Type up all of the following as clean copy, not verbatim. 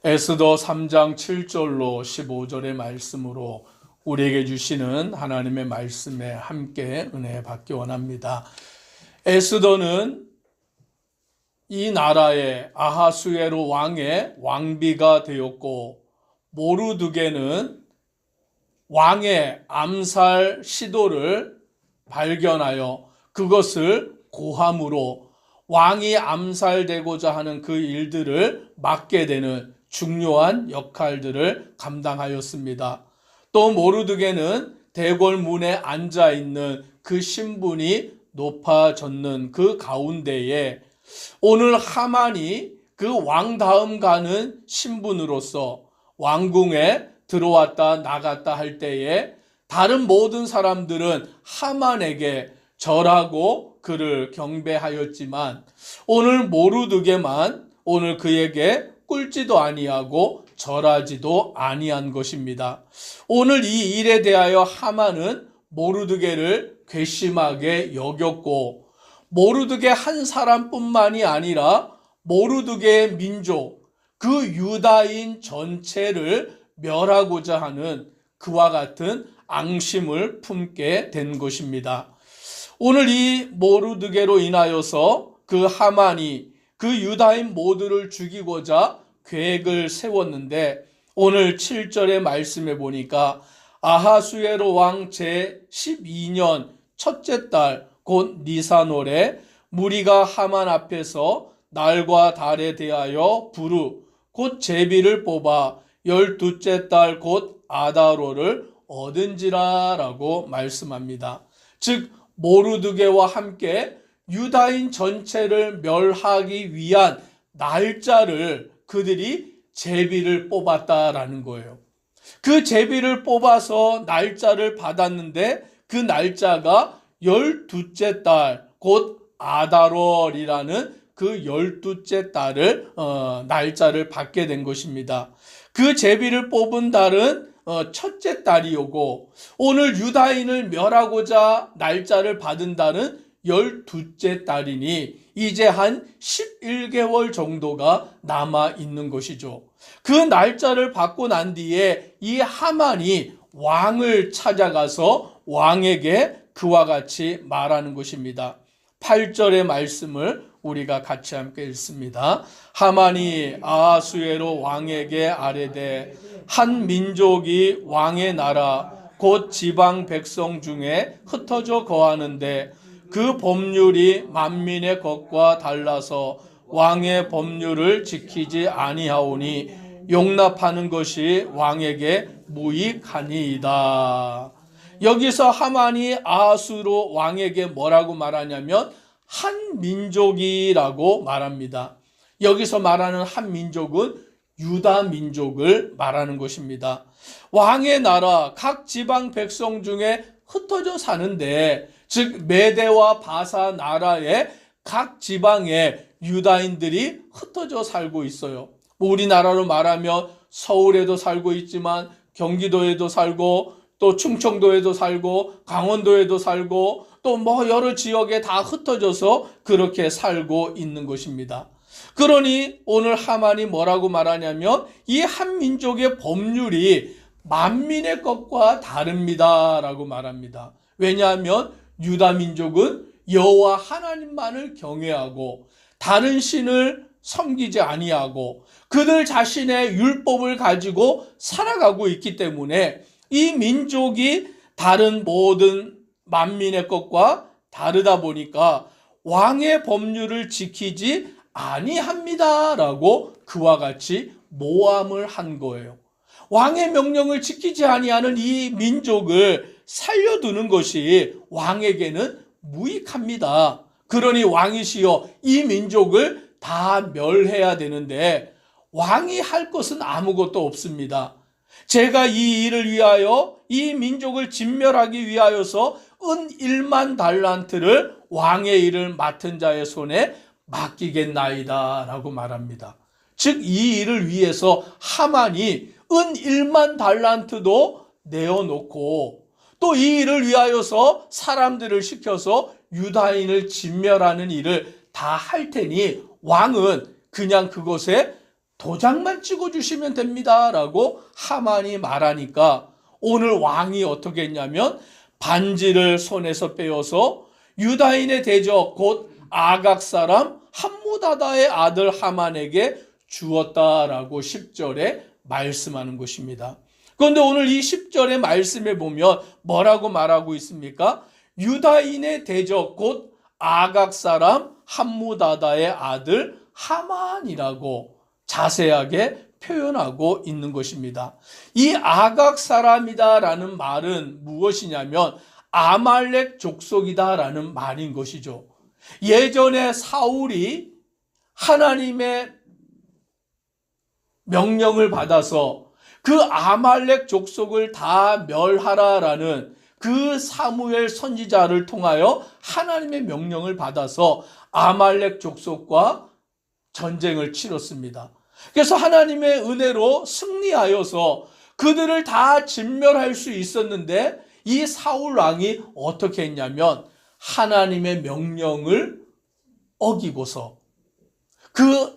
에스더 3장 7절로 15절의 말씀으로 우리에게 주시는 하나님의 말씀에 함께 은혜 받기 원합니다. 에스더는 이 나라의 아하수에로 왕의 왕비가 되었고, 모르드게는 왕의 암살 시도를 발견하여 그것을 고함으로 왕이 암살되고자 하는 그 일들을 맡게 되는 중요한 역할들을 감당하였습니다. 또 모르드게는 대궐 문에 앉아 있는 그 신분이 높아졌는 그 가운데에 오늘 하만이 그 왕 다음 가는 신분으로서 왕궁에 들어왔다 나갔다 할 때에 다른 모든 사람들은 하만에게 절하고 그를 경배하였지만 오늘 모르드게만 오늘 그에게 꿇지도 아니하고 절하지도 아니한 것입니다. 오늘 이 일에 대하여 하만은 모르드게를 괘씸하게 여겼고, 모르드게 한 사람뿐만이 아니라 모르드게의 민족, 그 유다인 전체를 멸하고자 하는 그와 같은 앙심을 품게 된 것입니다. 오늘 이 모르드게로 인하여서 그 하만이 그 유다인 모두를 죽이고자 계획을 세웠는데, 오늘 7절의 말씀에 보니까 아하수에로 왕 제12년 첫째 달 곧 니산월에 무리가 하만 앞에서 날과 달에 대하여 부르 곧 제비를 뽑아 12째 달 곧 아다로를 얻은지라 라고 말씀합니다. 즉 모르드게와 함께 유다인 전체를 멸하기 위한 날짜를 그들이 제비를 뽑았다라는 거예요. 그 제비를 뽑아서 날짜를 받았는데 그 날짜가 12째 달 곧 아다롤이라는 그 12째 달을 날짜를 받게 된 것입니다. 그 제비를 뽑은 달은 첫째 달이오고, 오늘 유다인을 멸하고자 날짜를 받은 달은 12째 달이니 이제 한 11개월 정도가 남아 있는 것이죠. 그 날짜를 받고 난 뒤에 이 하만이 왕을 찾아가서 왕에게 그와 같이 말하는 것입니다. 8절의 말씀을 우리가 같이 함께 읽습니다. 하만이 아하수에로 왕에게 아뢰되 한 민족이 왕의 나라 곧 지방 백성 중에 흩어져 거하는데 그 법률이 만민의 것과 달라서 왕의 법률을 지키지 아니하오니 용납하는 것이 왕에게 무익하니이다. 여기서 하만이 아하수로 왕에게 뭐라고 말하냐면 한 민족이라고 말합니다. 여기서 말하는 한 민족은 유다 민족을 말하는 것입니다. 왕의 나라 각 지방 백성 중에 흩어져 사는데, 즉 메대와 바사 나라의 각 지방에 유다인들이 흩어져 살고 있어요. 우리나라로 말하면 서울에도 살고 있지만 경기도에도 살고 또 충청도에도 살고 강원도에도 살고 또 여러 지역에 다 흩어져서 그렇게 살고 있는 것입니다. 그러니 오늘 하만이 뭐라고 말하냐면 이 한 민족의 법률이 만민의 것과 다릅니다 라고 말합니다. 왜냐하면 유다 민족은 여호와 하나님만을 경외하고 다른 신을 섬기지 아니하고 그들 자신의 율법을 가지고 살아가고 있기 때문에 이 민족이 다른 모든 만민의 것과 다르다 보니까 왕의 법률을 지키지 아니합니다 라고 그와 같이 모함을 한 거예요. 왕의 명령을 지키지 아니하는 이 민족을 살려두는 것이 왕에게는 무익합니다. 그러니 왕이시여 이 민족을 다 멸해야 되는데 왕이 할 것은 아무것도 없습니다. 제가 이 일을 위하여 이 민족을 진멸하기 위하여서 은 1만 달란트를 왕의 일을 맡은 자의 손에 맡기겠나이다 라고 말합니다. 즉 이 일을 위해서 하만이 은 1만 달란트도 내어놓고 또 이 일을 위하여서 사람들을 시켜서 유다인을 진멸하는 일을 다 할 테니 왕은 그냥 그것에 도장만 찍어주시면 됩니다 라고 하만이 말하니까 오늘 왕이 어떻게 했냐면 반지를 손에서 빼어서 유다인의 대적 곧 아각 사람 함무다다의 아들 하만에게 주었다라고 10절에 말씀하는 것입니다. 그런데 오늘 이 10절의 말씀에 보면 뭐라고 말하고 있습니까? 유다인의 대적 곧 아각 사람 함무다다의 아들 하만이라고 자세하게 표현하고 있는 것입니다. 이 아각 사람이다라는 말은 무엇이냐면 아말렉 족속이다라는 말인 것이죠. 예전에 사울이 하나님의 명령을 받아서 그 아말렉 족속을 다 멸하라라는 그 사무엘 선지자를 통하여 하나님의 명령을 받아서 아말렉 족속과 전쟁을 치렀습니다. 그래서 하나님의 은혜로 승리하여서 그들을 다 진멸할 수 있었는데 이 사울 왕이 어떻게 했냐면 하나님의 명령을 어기고서 그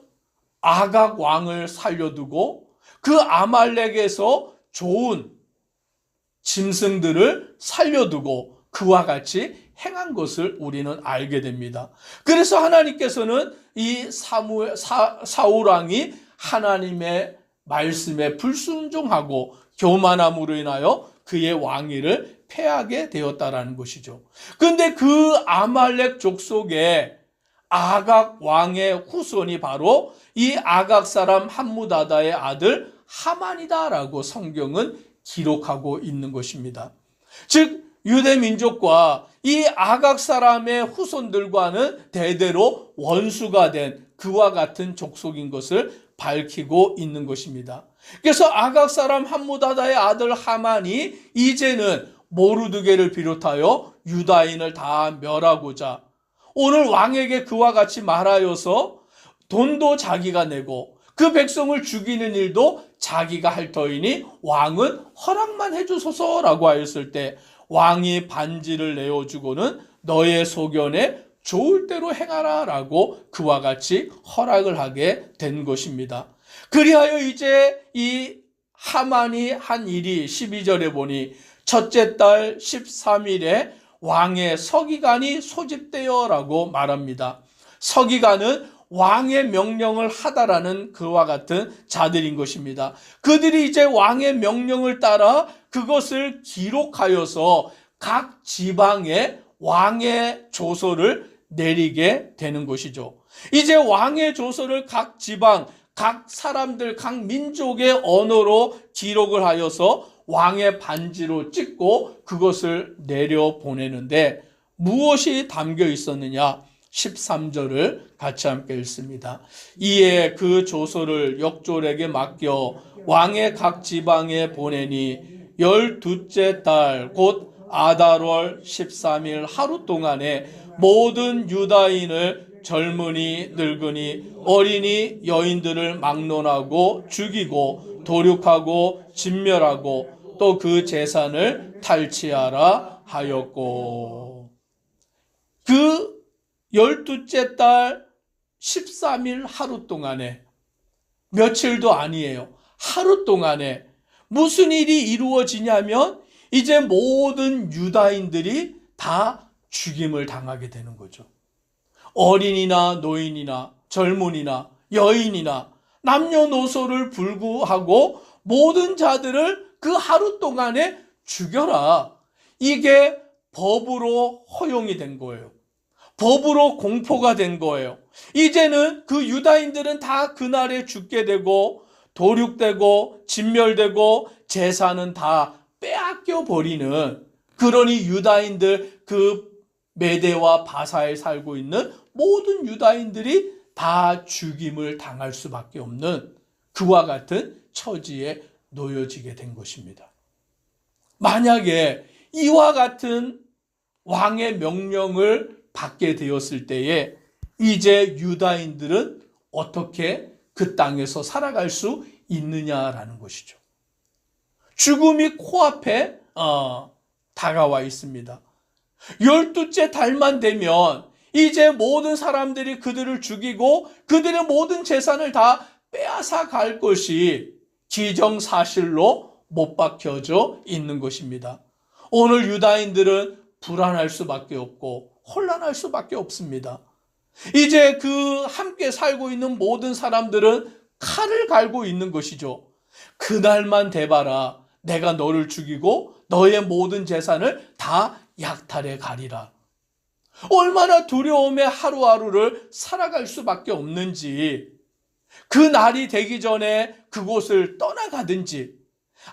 아각 왕을 살려두고 그 아말렉에서 좋은 짐승들을 살려두고 그와 같이 행한 것을 우리는 알게 됩니다. 그래서 하나님께서는 이 사울 왕이 하나님의 말씀에 불순종하고 교만함으로 인하여 그의 왕위를 패하게 되었다라는 것이죠. 그런데 그 아말렉 족속의 아각 왕의 후손이 바로 이 아각 사람 함무다다의 아들 하만이다라고 성경은 기록하고 있는 것입니다. 즉 유대 민족과 이 아각 사람의 후손들과는 대대로 원수가 된 그와 같은 족속인 것을 밝히고 있는 것입니다. 그래서 아각 사람 함무다다의 아들 하만이 이제는 모르드게를 비롯하여 유다인을 다 멸하고자 오늘 왕에게 그와 같이 말하여서 돈도 자기가 내고 그 백성을 죽이는 일도 자기가 할 터이니 왕은 허락만 해주소서라고 하였을 때 왕이 반지를 내어주고는 너의 소견에 좋을 대로 행하라 라고 그와 같이 허락을 하게 된 것입니다. 그리하여 이제 이 하만이 한 일이 12절에 보니 첫째 달 13일에 왕의 서기관이 소집되어 라고 말합니다. 서기관은 왕의 명령을 하다라는 그와 같은 자들인 것입니다. 그들이 이제 왕의 명령을 따라 그것을 기록하여서 각 지방에 왕의 조서를 내리게 되는 것이죠. 이제 왕의 조서를 각 지방, 각 사람들, 각 민족의 언어로 기록을 하여서 왕의 반지로 찍고 그것을 내려보내는데 무엇이 담겨 있었느냐? 13절을 같이 함께 읽습니다. 이에 그 조서를 역졸에게 맡겨 왕의 각 지방에 보내니 12째 달 곧 아달월 13일 하루 동안에 모든 유다인을 젊은이 늙은이 어린이 여인들을 막론하고 죽이고 도륙하고 진멸하고 또 그 재산을 탈취하라 하였고 그 12째 달 13일 하루 동안에 며칠도 아니에요. 하루 동안에 무슨 일이 이루어지냐면 이제 모든 유다인들이 다 죽임을 당하게 되는 거죠. 어린이나 노인이나 젊은이나 여인이나 남녀노소를 불구하고 모든 자들을 그 하루 동안에 죽여라. 이게 법으로 허용이 된 거예요. 법으로 공포가 된 거예요. 이제는 그 유다인들은 다 그날에 죽게 되고 도륙되고 진멸되고 재산은 다 빼앗겨 버리는 그러니 유다인들 그 메대와 바사에 살고 있는 모든 유다인들이 다 죽임을 당할 수밖에 없는 그와 같은 처지에 놓여지게 된 것입니다. 만약에 이와 같은 왕의 명령을 받게 되었을 때에 이제 유다인들은 어떻게 그 땅에서 살아갈 수 있느냐라는 것이죠. 죽음이 코앞에 다가와 있습니다. 12째 달만 되면 이제 모든 사람들이 그들을 죽이고 그들의 모든 재산을 다 빼앗아 갈 것이 기정사실로 못 박혀져 있는 것입니다. 오늘 유다인들은 불안할 수밖에 없고 혼란할 수밖에 없습니다. 이제 그 함께 살고 있는 모든 사람들은 칼을 갈고 있는 것이죠. 그날만 돼봐라. 내가 너를 죽이고 너의 모든 재산을 다 약탈해 가리라. 얼마나 두려움에 하루하루를 살아갈 수밖에 없는지, 그 날이 되기 전에 그곳을 떠나가든지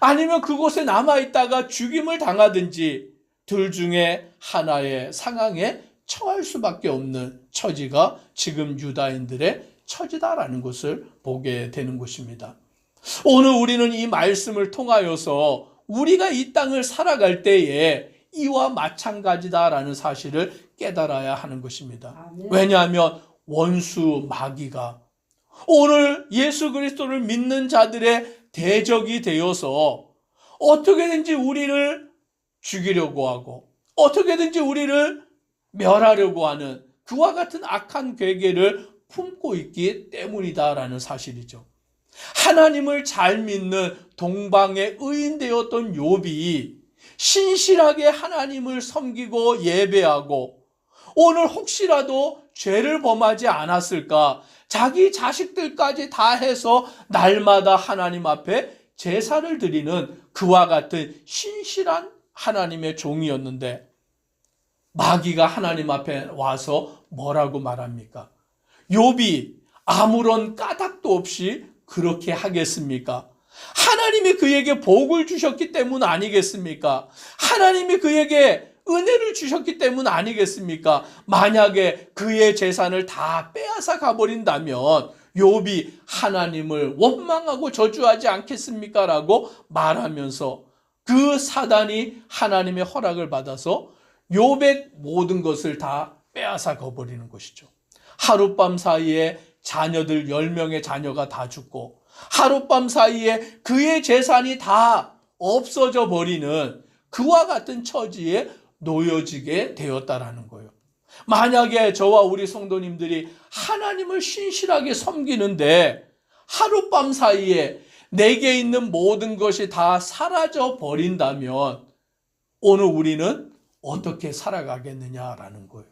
아니면 그곳에 남아있다가 죽임을 당하든지 둘 중에 하나의 상황에 처할 수밖에 없는 처지가 지금 유다인들의 처지다라는 것을 보게 되는 것입니다. 오늘 우리는 이 말씀을 통하여서 우리가 이 땅을 살아갈 때에 이와 마찬가지다라는 사실을 깨달아야 하는 것입니다. 왜냐하면 원수 마귀가 오늘 예수 그리스도를 믿는 자들의 대적이 되어서 어떻게든지 우리를 죽이려고 하고 어떻게든지 우리를 멸하려고 하는 그와 같은 악한 괴계를 품고 있기 때문이다라는 사실이죠. 하나님을 잘 믿는 동방의 의인 되었던 욥이 신실하게 하나님을 섬기고 예배하고 오늘 혹시라도 죄를 범하지 않았을까, 자기 자식들까지 다 해서 날마다 하나님 앞에 제사를 드리는 그와 같은 신실한 하나님의 종이었는데 마귀가 하나님 앞에 와서 뭐라고 말합니까? 욥이 아무런 까닭도 없이 그렇게 하겠습니까? 하나님이 그에게 복을 주셨기 때문 아니겠습니까? 하나님이 그에게 은혜를 주셨기 때문 아니겠습니까? 만약에 그의 재산을 다 빼앗아 가버린다면 욥이 하나님을 원망하고 저주하지 않겠습니까? 라고 말하면서 그 사단이 하나님의 허락을 받아서 욥의 모든 것을 다 빼앗아 가버리는 것이죠. 하룻밤 사이에 자녀들 10명의 자녀가 다 죽고 하룻밤 사이에 그의 재산이 다 없어져 버리는 그와 같은 처지에 놓여지게 되었다라는 거예요. 만약에 저와 우리 성도님들이 하나님을 신실하게 섬기는데 하룻밤 사이에 내게 있는 모든 것이 다 사라져 버린다면 오늘 우리는 어떻게 살아가겠느냐라는 거예요.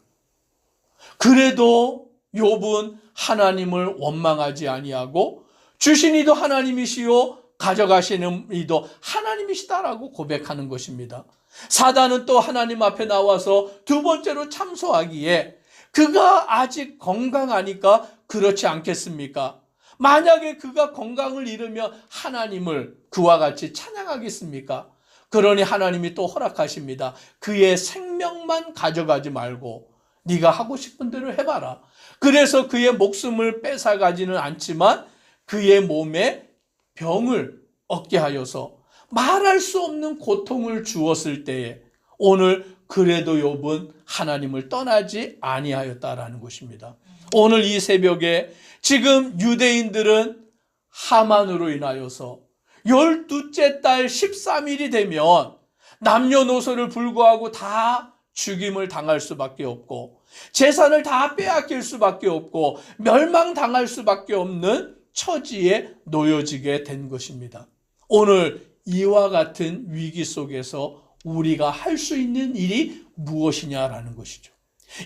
그래도 욥은 하나님을 원망하지 아니하고 주신 이도 하나님이시요 가져가시는 이도 하나님이시다라고 고백하는 것입니다. 사단은 또 하나님 앞에 나와서 두 번째로 참소하기에 그가 아직 건강하니까 그렇지 않겠습니까? 만약에 그가 건강을 잃으면 하나님을 그와 같이 찬양하겠습니까? 그러니 하나님이 또 허락하십니다. 그의 생명만 가져가지 말고 네가 하고 싶은 대로 해봐라. 그래서 그의 목숨을 뺏어가지는 않지만 그의 몸에 병을 얻게 하여서 말할 수 없는 고통을 주었을 때에 오늘 그래도 욥은 하나님을 떠나지 아니하였다라는 것입니다. 오늘 이 새벽에 지금 유대인들은 하만으로 인하여서 12째 달 13일이 되면 남녀노소를 불구하고 다 죽임을 당할 수밖에 없고 재산을 다 빼앗길 수밖에 없고 멸망당할 수밖에 없는 처지에 놓여지게 된 것입니다. 오늘 이와 같은 위기 속에서 우리가 할 수 있는 일이 무엇이냐라는 것이죠.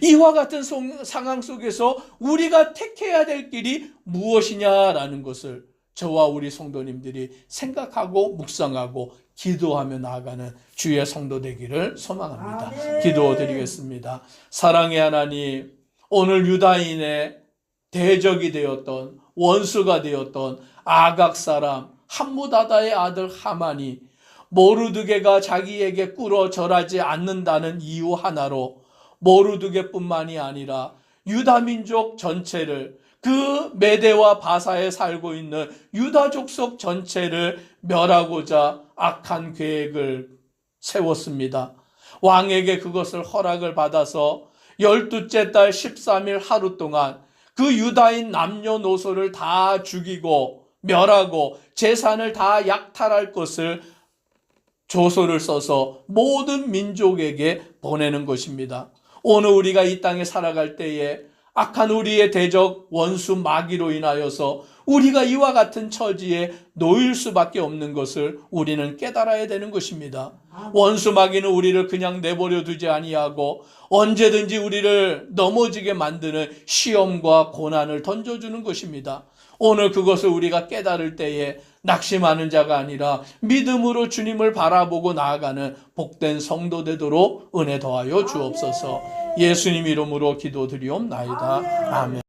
이와 같은 상황 속에서 우리가 택해야 될 길이 무엇이냐라는 것을 저와 우리 성도님들이 생각하고 묵상하고 기도하며 나아가는 주의 성도 되기를 소망합니다. 기도드리겠습니다. 사랑의 하나님, 오늘 유다인의 대적이 되었던 원수가 되었던 아각 사람 함무다다의 아들 하만이 모르드게가 자기에게 꿇어 절하지 않는다는 이유 하나로 모르드게뿐만이 아니라 유다 민족 전체를, 그 메대와 바사에 살고 있는 유다 족속 전체를 멸하고자 악한 계획을 세웠습니다. 왕에게 그것을 허락을 받아서 12째 달 13일 하루 동안 그 유다인 남녀노소를 다 죽이고 멸하고 재산을 다 약탈할 것을 조서를 써서 모든 민족에게 보내는 것입니다. 오늘 우리가 이 땅에 살아갈 때에 악한 우리의 대적 원수 마귀로 인하여서 우리가 이와 같은 처지에 놓일 수밖에 없는 것을 우리는 깨달아야 되는 것입니다. 원수 마귀는 우리를 그냥 내버려 두지 아니하고 언제든지 우리를 넘어지게 만드는 시험과 고난을 던져주는 것입니다. 오늘 그것을 우리가 깨달을 때에 낙심하는 자가 아니라 믿음으로 주님을 바라보고 나아가는 복된 성도 되도록 은혜 더하여 주옵소서. 예수님 이름으로 기도드리옵나이다. 아멘.